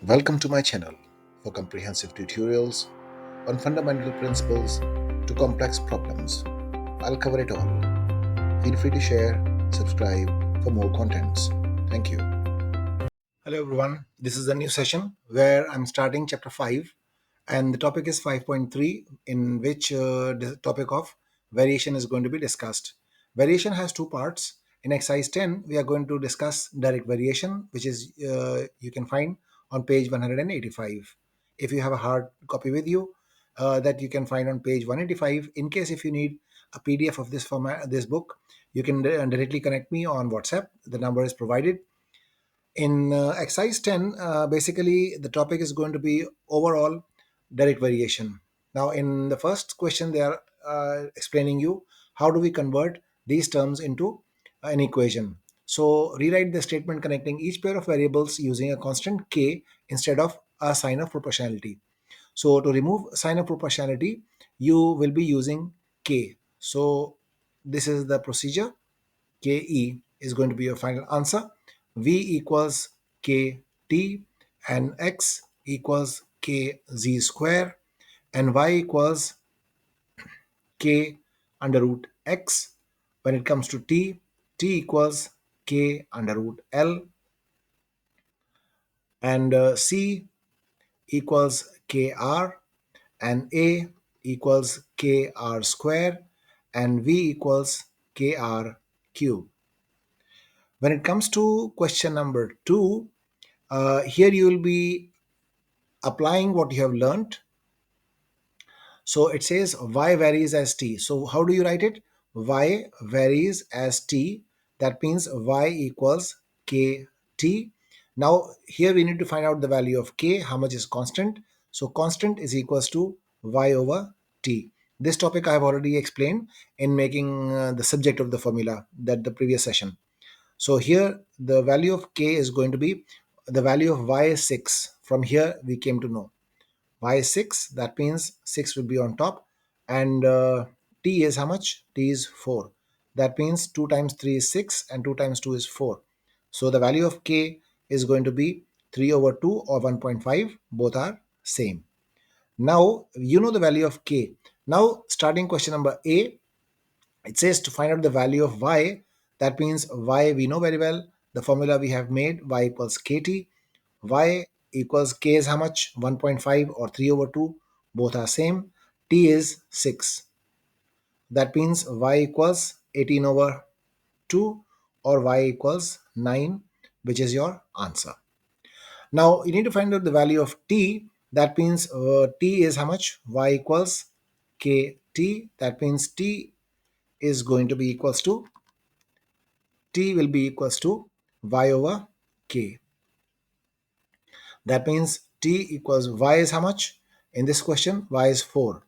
Welcome to my channel for comprehensive tutorials on fundamental principles to complex problems. I'll cover it all. Feel free to share, subscribe for more contents. Thank you. Hello everyone, this is a new session where I'm starting chapter 5 and the topic is 5.3 in which the topic of variation is going to be discussed. Variation has two parts. In exercise 10, we are going to discuss direct variation, which is you can find on page 185. If you have a hard copy with you, that you can find on page 185. In case if you need a PDF of this format, this book, you can directly connect me on WhatsApp. The number is provided. In exercise 10, basically the topic is going to be overall direct variation. Now, in the first question, they are explaining you how do we convert these terms into an equation. So, rewrite the statement connecting each pair of variables using a constant k instead of a sign of proportionality. So, to remove sign of proportionality, you will be using k. So, this is the procedure. Ke is going to be your final answer. V equals kt and x equals kz square and y equals k under root x. When it comes to t equals k under root l and c equals kr and a equals kr square and v equals kr cube. When it comes to question number 2, here you will be applying what you have learned. So it says y varies as t. So how do you write it? Y varies as t. That means y equals kt. Now here we need to find out the value of k, how much is constant. So constant is equals to y over t. This topic I have already explained in making the subject of the formula that the previous session. So here the value of k is going to be the value of y is 6. From here we came to know y is 6. That means 6 will be on top. And t is how much? T is 4. That means 2 times 3 is 6 and 2 times 2 is 4. So the value of k is going to be 3 over 2 or 1.5. Both are same. Now you know the value of k. Now starting question number A, it says to find out the value of y. That means y we know very well. The formula we have made, y equals kt. Y equals k is how much? 1.5 or 3 over 2. Both are same. T is 6. That means y equals 18 over 2 or y equals 9, which is your answer. Now you need to find out the value of t. That means t is how much? Y equals kt. That means t is going to be equals to t will be equals to y over k. That means t equals y is how much? In this question, y is 4.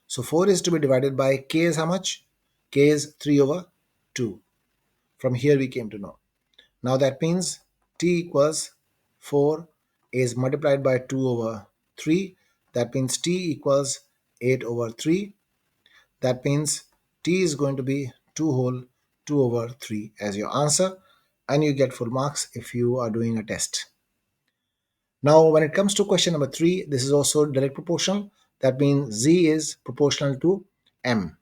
So 4 is to be divided by k is how much? K is 3 over 2. From here we came to know. Now that means t equals 4 is multiplied by 2 over 3. That means t equals 8 over 3. That means t is going to be 2 whole 2 over 3 as your answer, and you get full marks if you are doing a test. Now when it comes to question number 3, this is also direct proportional. That means z is proportional to m.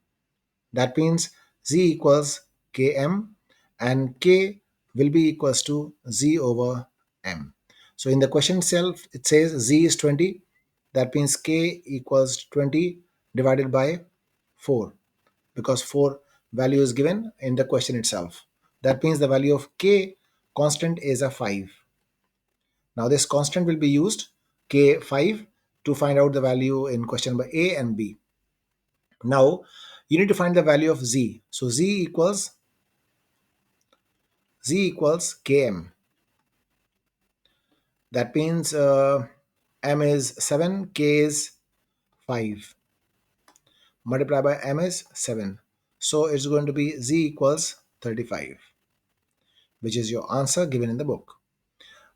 That means z equals km and k will be equals to z over m. So in the question itself, it says z is 20. That means k equals 20 divided by 4, because 4 value is given in the question itself. That means the value of k constant is a 5. Now this constant will be used, K5, to find out the value in question number A and B. Now you need to find the value of Z. So Z equals Km. That means M is 7, K is 5. Multiply by M is 7. So it's going to be Z equals 35, which is your answer given in the book.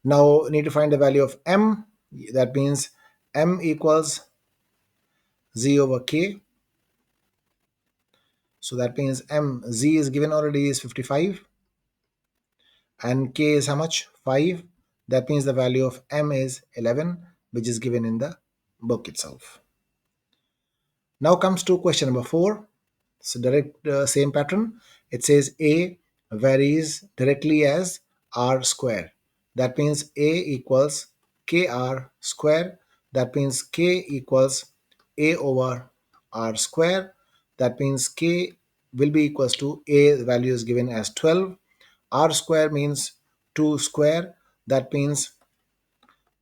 Now you need to find the value of M. That means M equals Z over K. So that means z is given already is 55 and k is how much? 5. That means the value of m is 11, which is given in the book itself. Now comes to question number 4. So direct same pattern. It says a varies directly as r square. That means a equals kr square. That means k equals a over r square. That means k will be equals to a value is given as 12. R square means 2 square. That means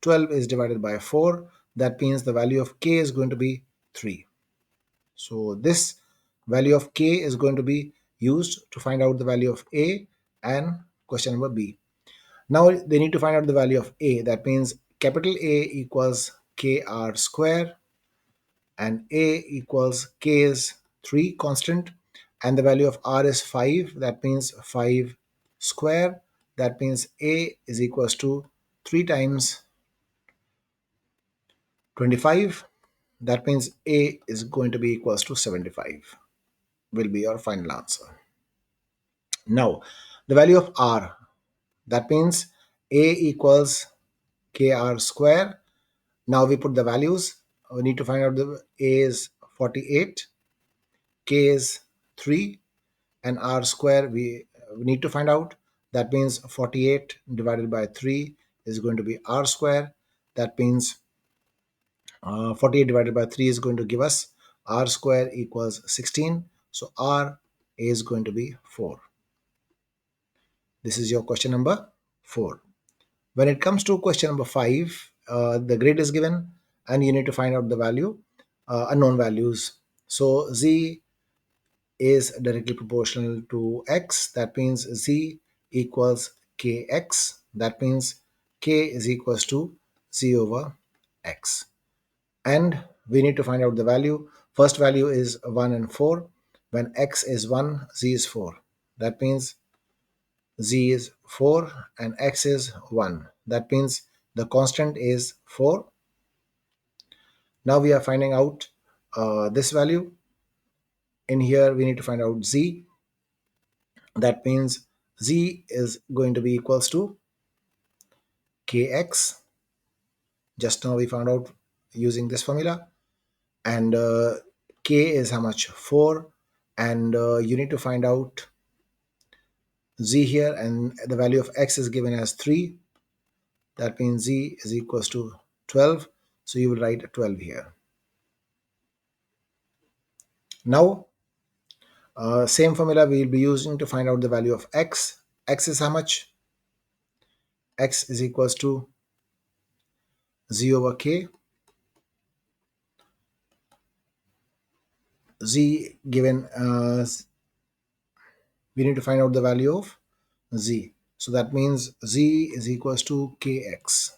12 is divided by 4. That means the value of k is going to be 3. So this value of k is going to be used to find out the value of a and question number b. Now they need to find out the value of a. That means capital A equals kr square and a equals k is 3 constant and the value of r is 5. That means 5 square. That means a is equals to 3 times 25. That means a is going to be equals to 75 will be your final answer. Now, the value of r, that means a equals kr square. Now we put the values. We need to find out the a is 48, k is 3, and r square we need to find out. That means 48 divided by 3 is going to be r square. That means 48 divided by 3 is going to give us r square equals 16. So r is going to be 4. This is your question number 4. When it comes to question number 5, the grade is given and you need to find out the value, unknown values. So z is directly proportional to x. That means z equals kx. That means k is equals to z over x. And we need to find out the value. First value is 1 and 4. When x is 1, z is 4. That means z is 4 and x is 1. That means the constant is 4. Now we are finding out this value. In here we need to find out z. That means z is going to be equals to kx. Just now we found out using this formula. And k is how much? 4. And you need to find out z here, and the value of x is given as 3. That means z is equals to 12. So you will write 12 here. Now, same formula we will be using to find out the value of x. X is how much? X is equals to z over k. Z given, we need to find out the value of z. So that means z is equals to kx.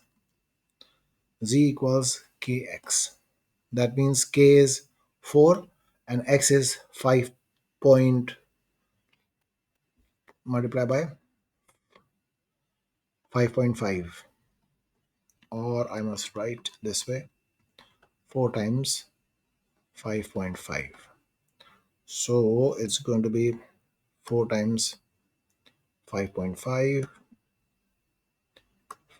Z equals kx. That means k is 4 and x is 5 point multiply by 5.5, or I must write this way, 4 times 5.5. So it's going to be 4 times 5.5,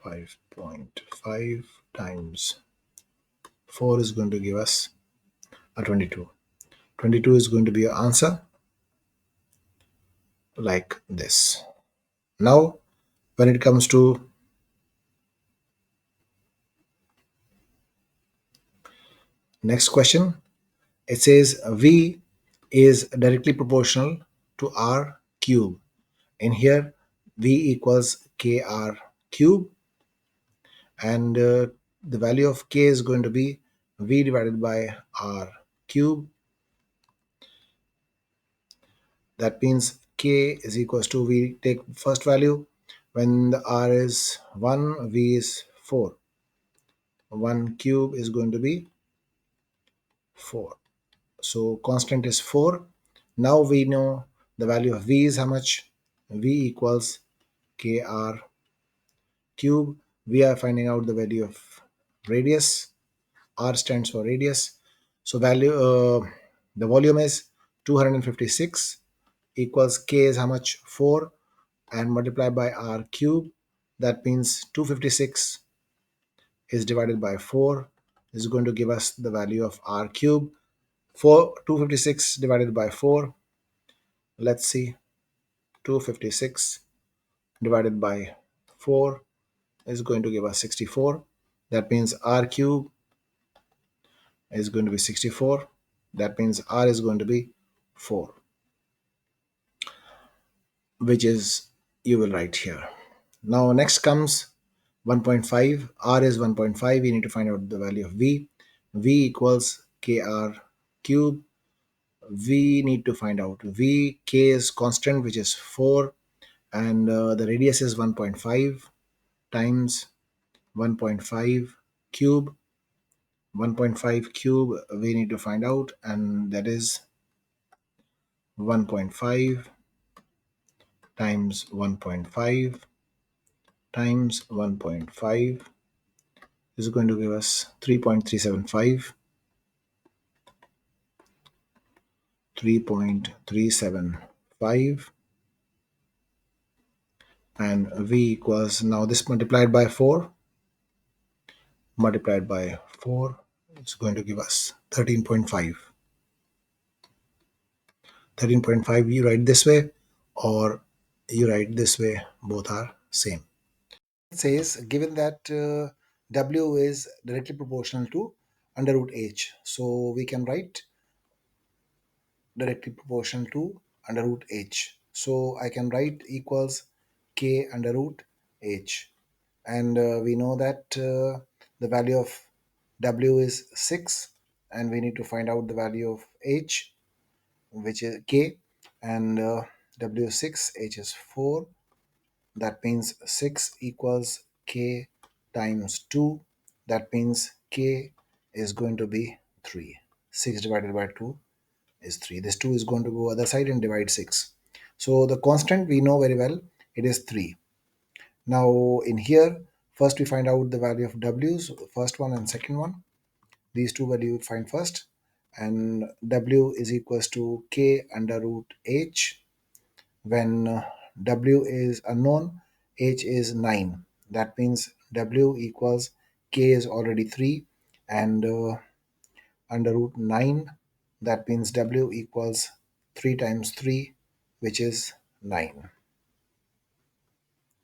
5.5 times 4 is going to give us a 22. 22 is going to be your answer, like this. Now, when it comes to next question, it says V is directly proportional to R cube. In here, V equals KR cube, and the value of K is going to be V divided by R cube. That means K is equals to, we take first value, when the R is 1, V is 4. 1 cube is going to be 4. So constant is 4. Now we know the value of V is how much? V equals KR cube. We are finding out the value of radius. R stands for radius. So the volume is 256 equals K is how much? 4, and multiply by R cube. That means 256 is divided by 4 is going to give us the value of r cube. 256 divided by 4, let's see, 256 divided by 4 is going to give us 64. That means r cube is going to be 64. That means r is going to be 4, which is you will write here. Now next comes 1.5. R is 1.5. We need to find out the value of v. V equals kr cube. We need to find out v. K is constant, which is 4, and the radius is 1.5 times 1.5 cube. 1.5 cube we need to find out, and that is 1.5 times 1.5 times 1.5 is going to give us 3.375. 3.375, and v equals, now this multiplied by 4, it's going to give us 13.5. 13.5 you write this way or you write this way, both are same. It says given that w is directly proportional to under root h, so we can write directly proportional to under root h. So I can write equals k under root h. And we know that the value of w is 6, and we need to find out the value of h, which is k, and w is 6, h is 4. That means 6 equals k times 2. That means k is going to be 3. 6 divided by 2 is 3. This 2 is going to go other side and divide 6. So the constant we know very well, it is 3. Now in here, first we find out the value of w's, first one and second one. These two value we find first, and w is equals to k under root h. When w is unknown, h is 9. That means w equals k is already 3, and under root 9, that means w equals 3 times 3, which is 9.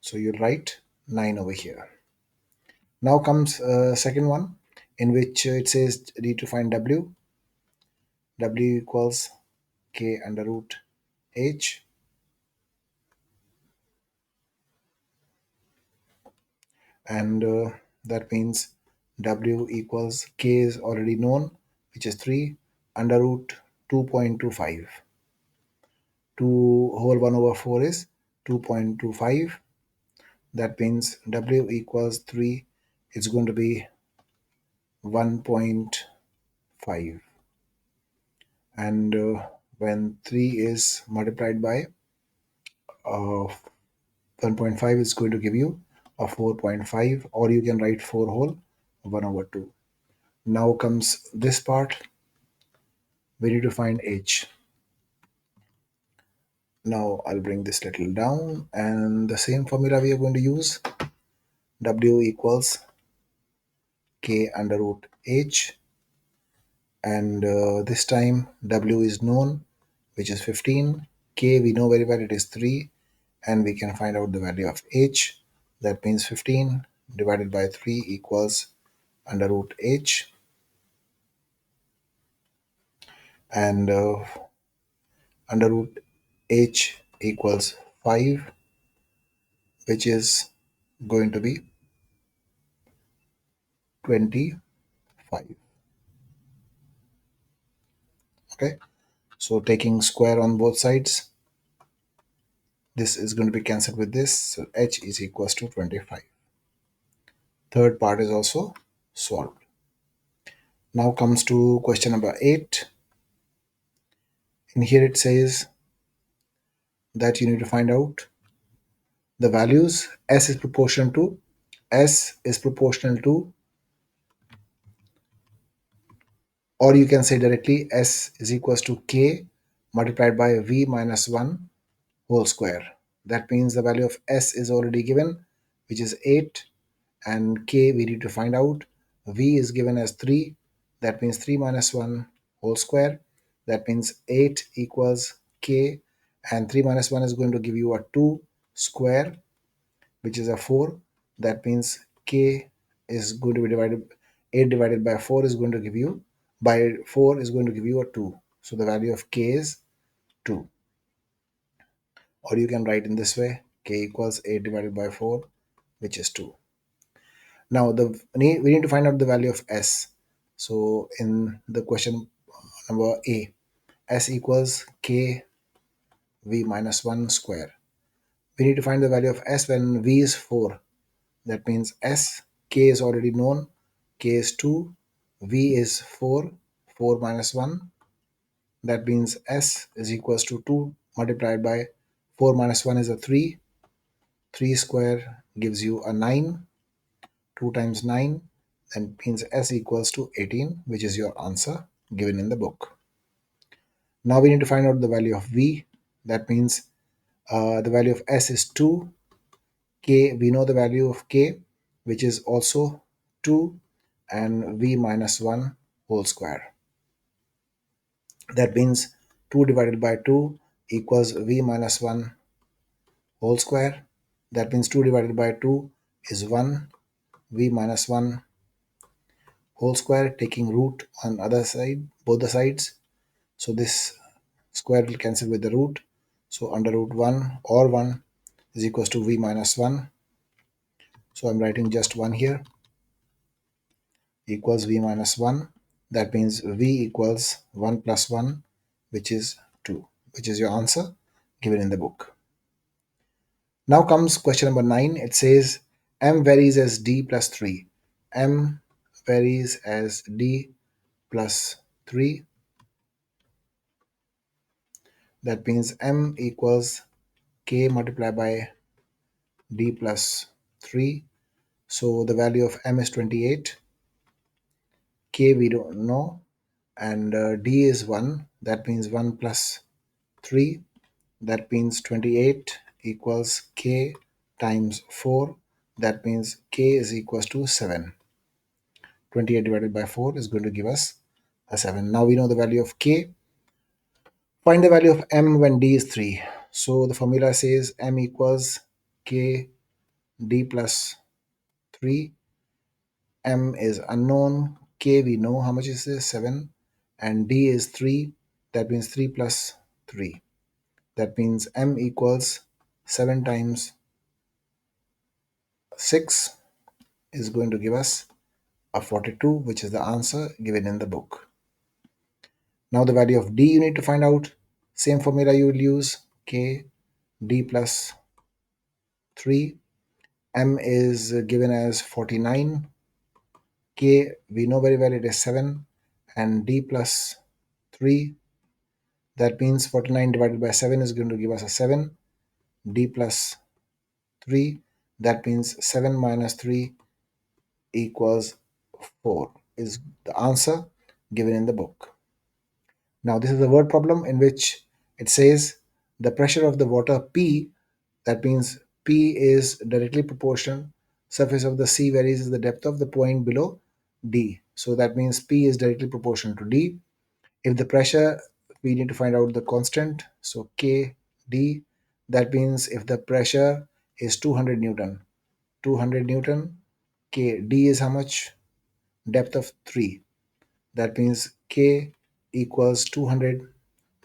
So you'll write 9 over here. Now comes second one, in which it says need to find w. W equals k under root h, and that means w equals k is already known, which is 3 under root 2.25. 2 whole 1 over 4 is 2.25. That means w equals 3. It's going to be 1.5, and when 3 is multiplied by 1.5, is going to give you a 4.5, or you can write 4 whole 1 over 2. Now comes this part. We need to find h. Now I'll bring this little down, and the same formula we are going to use. W equals k under root h, and this time w is known, which is 15. K we know very well, it is 3, and we can find out the value of h. That means 15 divided by 3 equals under root h, and under root h equals 5, which is going to be 25. Okay, so taking square on both sides, this is going to be cancelled with this, so h is equals to 25. Third part is also solved. Now comes to question number 8. In here it says that you need to find out the values. S is proportional to, or you can say directly S is equals to K multiplied by V minus 1 whole square. That means the value of S is already given. which is 8, and k we need to find out. V is given as 3, that means 3 minus 1 whole square, that means 8 equals k, and 3 minus 1 is going to give you a 2 square, which is a 4. That means k is going to be divided, 8 divided by 4 is going to give you, by 4 is going to give you a 2. So the value of k is 2. Or you can write in this way, k equals 8 divided by 4, which is 2. Now we need to find out the value of s. So in the question number A, s equals k v minus 1 square. We need to find the value of s when v is 4. That means s, k is already known, k is 2, v is 4, 4 minus 1. That means s is equals to 2 multiplied by 4 minus 1 is a 3. 3 square gives you a 9. 2 times 9, then means s equals to 18, which is your answer given in the book. Now we need to find out the value of v. That means the value of s is 2. K, we know the value of k, which is also 2, and v minus 1 whole square. That means 2 divided by 2 equals v minus 1 whole square. That means 2 divided by 2 is 1, v minus 1 whole square, taking root on other side, both the sides. So this square will cancel with the root. So under root 1 or 1 is equals to v minus 1. So I'm writing just 1 here, equals v minus 1. That means v equals 1 plus 1, which is 2, which is your answer given in the book. Now comes question number 9. It says m varies as d plus 3. M varies as d plus 3. That means m equals k multiplied by d plus 3. So the value of m is 28. K we don't know. And d is 1. That means 1 plus 3. That means 28 equals k times 4. That means k is equals to 7. 28 divided by 4 is going to give us a 7. Now we know the value of k. Find the value of m when d is 3. So the formula says m equals k d plus 3. M is unknown. K we know how much is this, 7. And d is 3. That means 3 plus 3. That means m equals 7 times 6 is going to give us a 42, which is the answer given in the book. Now the value of d you need to find out. Same formula you will use, k d plus 3. M is given as 49. K we know very well it is 7, and d plus 3. That means 49 divided by 7 is going to give us a 7. D plus 3. That means 7 minus 3 equals 4 is the answer given in the book. Now this is a word problem in which it says the pressure of the water P, that means P is directly proportional, surface of the sea varies the depth of the point below D. So that means P is directly proportional to D. If the pressure, we need to find out the constant. So K D, that means if the pressure is 200 Newton, 200 Newton, K D is how much? Depth of 3. That means K equals 200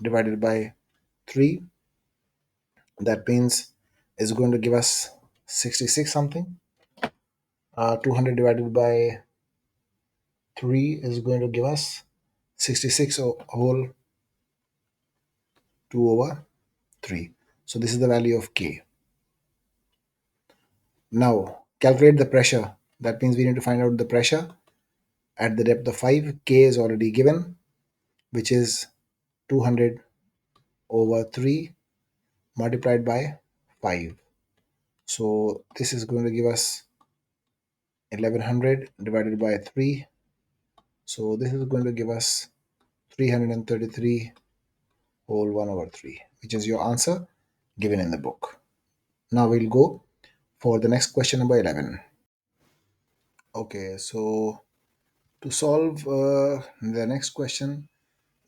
divided by 3. That means it's going to give us 66 something. 200 divided by 3 is going to give us 66 whole 2 over 3. So this is the value of K. Now calculate the pressure. That means we need to find out the pressure at the depth of 5. K is already given, which is 200 over 3 multiplied by 5. So this is going to give us 1100 divided by 3. So this is going to give us 333 whole 1 over 3, which is your answer given in the book. Now we'll go for the next question number 11. Okay, so to solve the next question,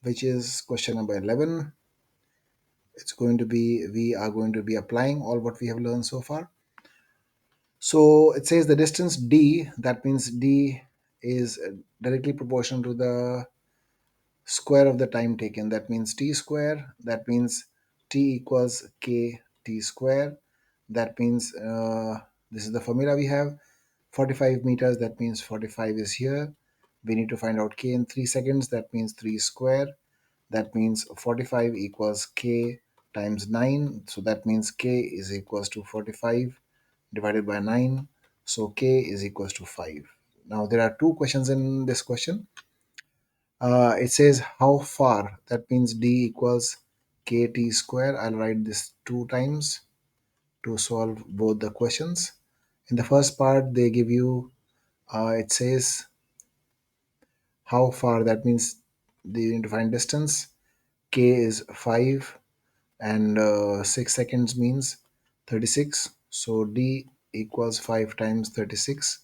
which is question number 11, we are going to be applying all what we have learned so far. So it says the distance d, that means d is directly proportional to the square of the time taken. That means t square. That means t equals k t square. That means this is the formula we have. 45 meters, that means 45 is here. We need to find out k in 3 seconds. That means 3 square. That means 45 equals k times 9. So that means k is equals to 45 divided by 9. So k is equals to 5. Now there are two questions in this question. It says how far, that means d equals kt square. I'll write this two times to solve both the questions. In the first part, they give you, it says how far, that means they need to find distance. K is 5 and 6 seconds means 36. So d equals 5 times 36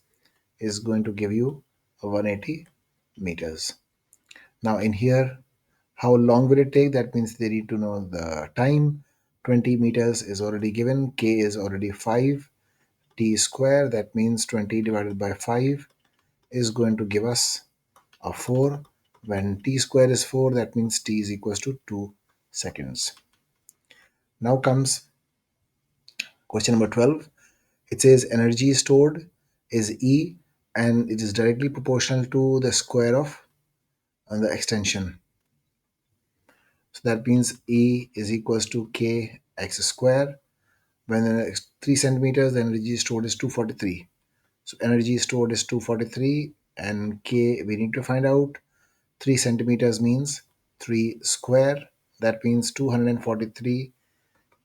is going to give you 180 meters. Now in here, how long will it take? That means they need to know the time. 20 meters is already given. K is already 5. T square, that means 20 divided by 5 is going to give us a 4. When t square is 4, that means t is equals to 2 seconds. Now comes question number 12. It says energy stored is E and it is directly proportional to the square of the extension. So that means E is equals to k x square. When 3 centimeters, the energy stored is 243. So energy stored is 243 and k we need to find out. 3 centimeters means 3 square. That means 243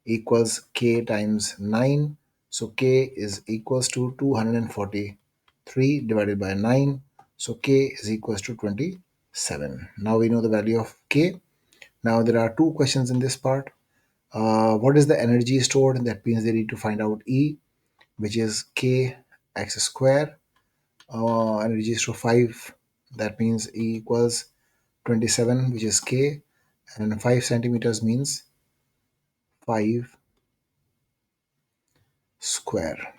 equals k times 9. So k is equals to 243 divided by 9. So k is equals to 27. Now we know the value of k. Now there are two questions in this part. What is the energy stored? That means they need to find out E, which is k x square. Energy stored 5. That means E equals 27, which is k. And 5 centimeters means 5 square.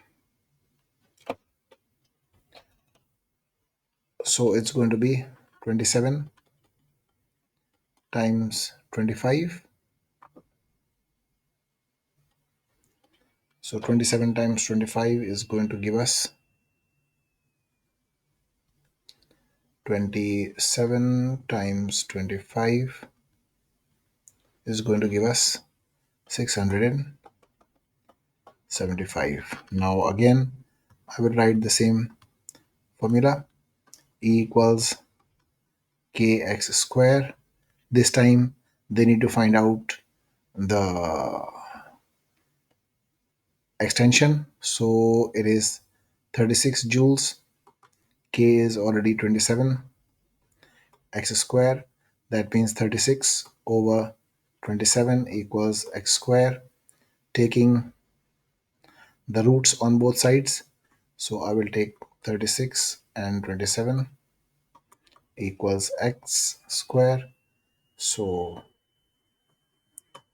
So it's going to be 27 times 25. So 27 times 25 is going to give us 27 times 25 is going to give us 675. Now again, I will write the same formula. E equals kx square. This time they need to find out the extension. So it is 36 joules. K is already 27 x square. That means 36 over 27 equals x square. Taking the roots on both sides. So I will take 36 and 27 equals x square. So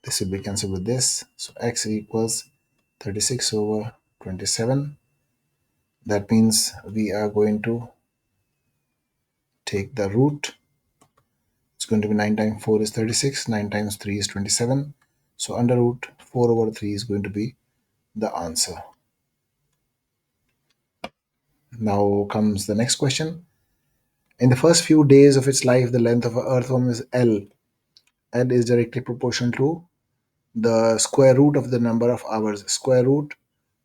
this will be cancelled with this. So x equals 36 over 27. That means we are going to take the root. It's going to be 9 times 4 is 36. 9 times 3 is 27. So under root 4 over 3 is going to be the answer. Now comes the next question. In the first few days of its life, the length of an earthworm is L. L is directly proportional to the square root of the number of hours. Square root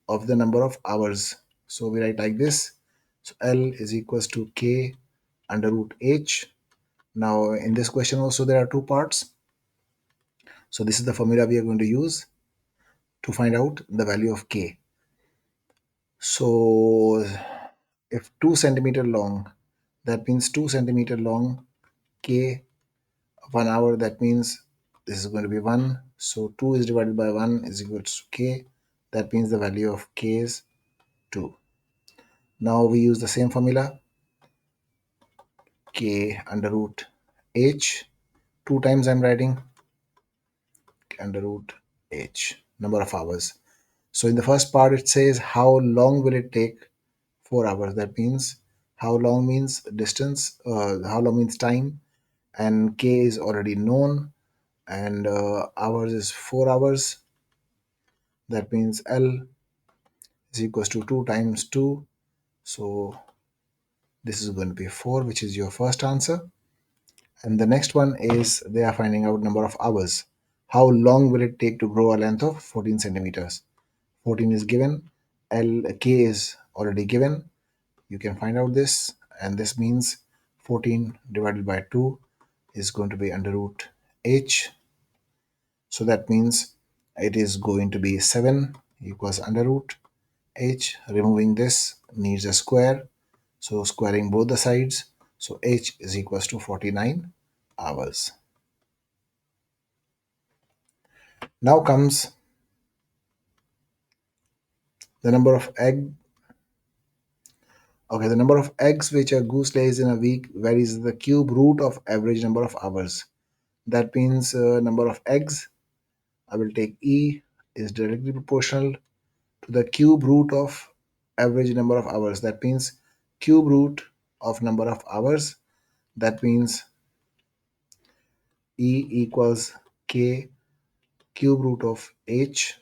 of the number of hours. So we write like this. So L is equals to K under root H. Now in this question also there are two parts. So this is the formula we are going to use to find out the value of K. So if 2 centimeter long, that means 2 centimeter long, K 1 hour, that means this is going to be 1. So 2 is divided by 1 is equal to K. That means the value of K is 2. Now we use the same formula, k under root h. 2 times I'm writing under root h, number of hours. So in the first part it says how long will it take? 4 hours. That means how long means distance, how long means time, and k is already known, and hours is 4 hours. That means L is equals to 2 times 2. So this is going to be 4, which is your first answer. And the next one is they are finding out number of hours. How long will it take to grow a length of 14 centimeters? 14 is given. K is already given. You can find out this. And this means 14 divided by 2 is going to be under root h. So that means it is going to be 7 equals under root h. Removing this needs a square. So squaring both the sides. So h is equals to 49 hours. Now comes the number of egg. Okay, the number of eggs which a goose lays in a week varies the cube root of average number of hours. That means number of eggs. I will take E is directly proportional to the cube root of average number of hours. That means cube root of number of hours. That means E equals K cube root of H.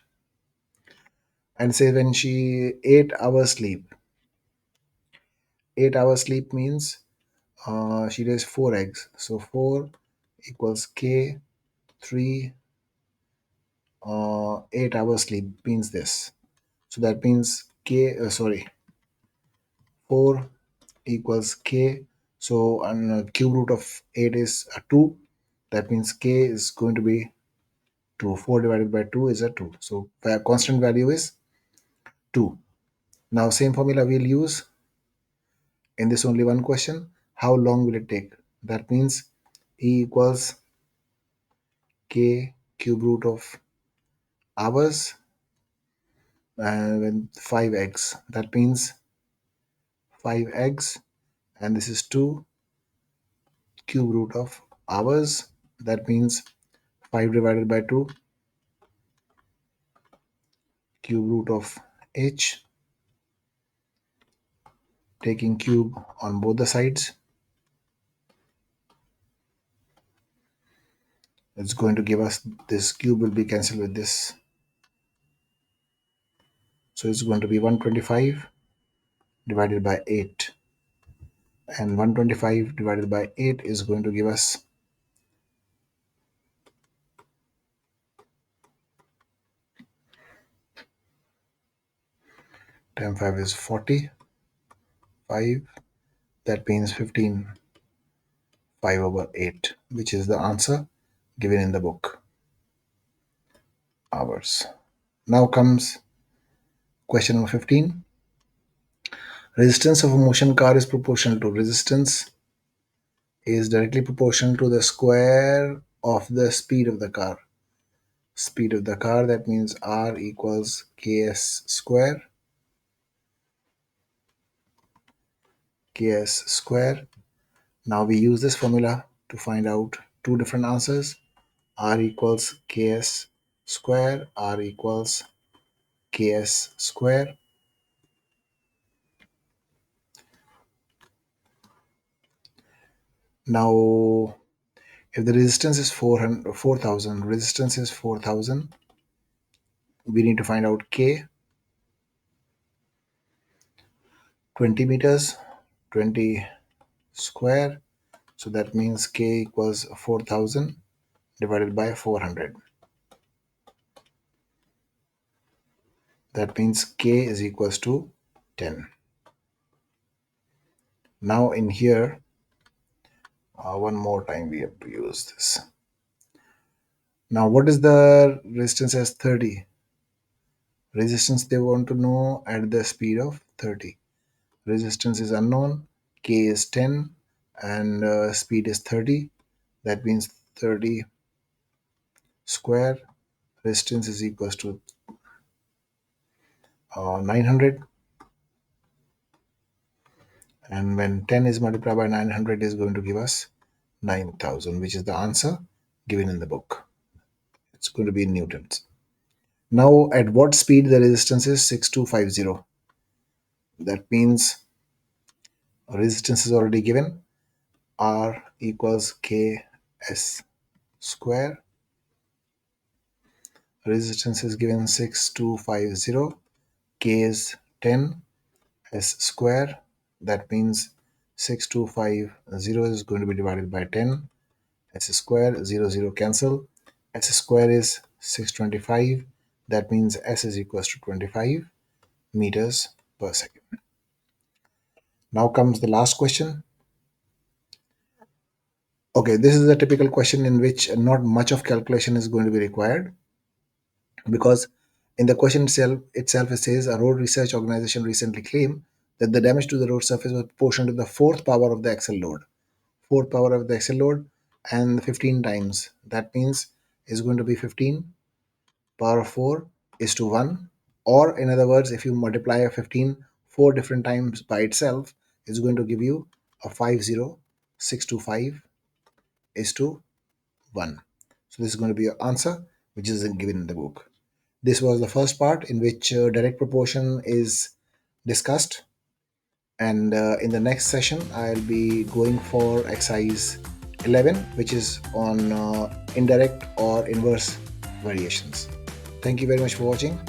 And say when she 8 hours sleep. 8 hours sleep means she lays 4 eggs. So 4 equals K 3 8 hours sleep means this. So that means K, 4 equals K. So cube root of 8 is a 2. That means K is going to be 2. 4 divided by 2 is a 2. So the constant value is 2. Now same formula we'll use in this only one question. How long will it take? That means E equals K cube root of hours and 5 eggs. That means 5 eggs, and this is 2 cube root of hours. That means 5 divided by 2 cube root of h, taking cube on both the sides. It's going to give us this cube will be cancelled with this. So it's going to be 125 divided by 8. And 125 divided by 8 is going to give us 10 5 is 40. 5. That means 15 5 over 8, which is the answer given in the book. Hours. Now comes question number 15. Resistance of a motion car is proportional to resistance is directly proportional to the square of the speed of the car. Speed of the car, that means R equals Ks square. Ks square. Now we use this formula to find out two different answers. R equals Ks square. R equals Ks square. Now, if the resistance is 4,000, resistance is 4,000, we need to find out K. 20 meters, 20 square. So that means K equals 4,000 divided by 400. That means K is equals to 10. Now in here, one more time we have to use this. Now what is the resistance as 30? Resistance they want to know at the speed of 30. Resistance is unknown, K is 10 and speed is 30. That means 30 square. Resistance is equals to 900. And when 10 is multiplied by 900 is going to give us 9,000, which is the answer given in the book. It's going to be in newtons. Now, at what speed the resistance is 6250? That means resistance is already given. R equals Ks square. Resistance is given 6250. K is 10. S square. That means 6250 is going to be divided by 10. S square, 0 cancel. S square is 625. That means S is equals to 25 meters per second. Now comes the last question. Okay, this is a typical question in which not much of calculation is going to be required, because in the question itself it says a road research organization recently claimed that the damage to the road surface was proportional to the fourth power of the axle load. Fourth power of the axle load and 15 times. That means is going to be 15 power of 4 is to 1. Or in other words, if you multiply a 15 four different times by itself, it's going to give you a 50625 is to 1. So this is going to be your answer, which is given in the book. This was the first part in which direct proportion is discussed. And in the next session, I'll be going for exercise 11, which is on indirect or inverse variations. Thank you very much for watching.